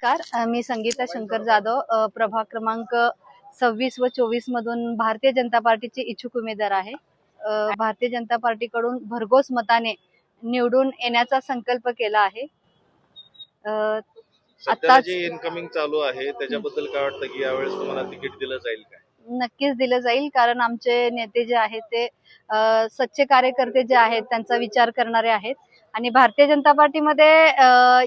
नमस्कार, मी संगीता शंकर जाधव, प्रभाग क्रमांक 26 व 24 मधून भारतीय जनता पार्टीची इच्छुक उमेदवार आहे. भारतीय जनता पार्टीकडून भरघोस मताने निवडून येण्याचा संकल्प केला आहे. सध्याला जे इनकमिंग चालू आहे त्याच्याबद्दल काय वाटतं की यावेळेस तुम्हाला तिकीट दिलं जाईल काय? नक्कीच दिलं जाईल, कारण आमचे नेते जे आहेत ते सच्चे कार्यकर्ते जे आहेत त्यांचा विचार करणारे आहेत आणि भारतीय जनता पार्टीमध्ये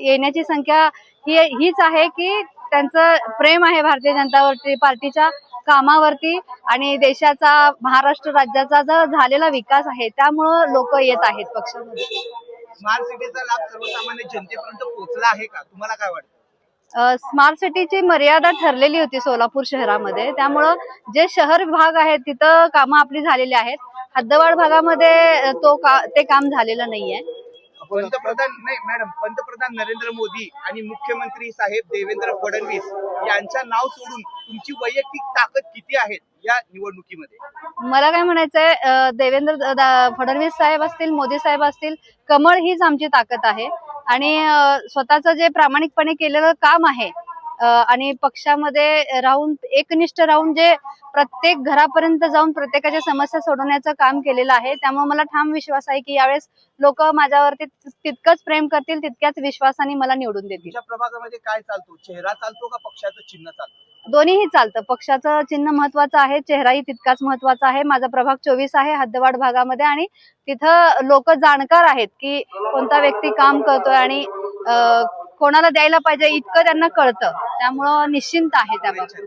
येण्याची संख्या हीच आहे की त्यांचं प्रेम आहे भारतीय जनता पार्टीच्या कामावरती आणि देशाचा, महाराष्ट्र राज्याचा जो झालेला विकास आहे त्यामुळं लोक येत आहेत पक्षामध्ये. स्मार्ट सिटीचा लाभ सर्वसामान्य जनतेपर्यंत पोहोचला आहे का, तुम्हाला काय वाटतं? स्मार्ट सिटीची मर्यादा ठरलेली होती सोलापूर शहरामध्ये, त्यामुळं जे शहर भाग आहेत तिथं कामं आपली झालेली आहेत. हद्दवाढ भागामध्ये ते काम झालेलं नाहीये. पंतप्रधान नरेंद्र मोदी आणि मुख्यमंत्री साहेब देवेंद्र फडणवीस यांचं नाव सोडून तुमची वैयक्तिक ताकद किती आहे या निवडणुकीमध्ये? मला काय म्हणायचंय, देवेंद्र फडणवीस साहेब असतील, मोदी साहेब असतील, कमळ हीच आमची ताकद आहे आणि स्वतःचं जे प्रामाणिकपणे केलेलं काम आहे आणि पक्षामध्ये राहून एकनिष्ठ राहून जे प्रत्येक घरापर्यंत जाऊन प्रत्येकाच्या समस्या सोडवण्याचं काम केलेलं आहे, त्यामुळे मला ठाम विश्वास आहे की यावेळेस लोक माझ्यावरती तितकंच प्रेम करतील, तितक्याच विश्वासाने मला निवडून देतील. तुमच्या प्रभागामध्ये काय चालतो? चेहरा चालतो का पक्षाचं चिन्ह चालतं? दोन्हीही चालतं. पक्षाचं चिन्ह महत्वाचं आहे, चेहराही तितकाच महत्वाचा आहे. माझा प्रभाग 24 आहे हद्दवाढ भागामध्ये आणि तिथं लोक जाणकार आहेत की कोणता व्यक्ती काम करतोय आणि कोणाला द्यायला पाहिजे इतकं त्यांना कळतं, त्यामुळं निश्चिंत आहे त्याबाबत.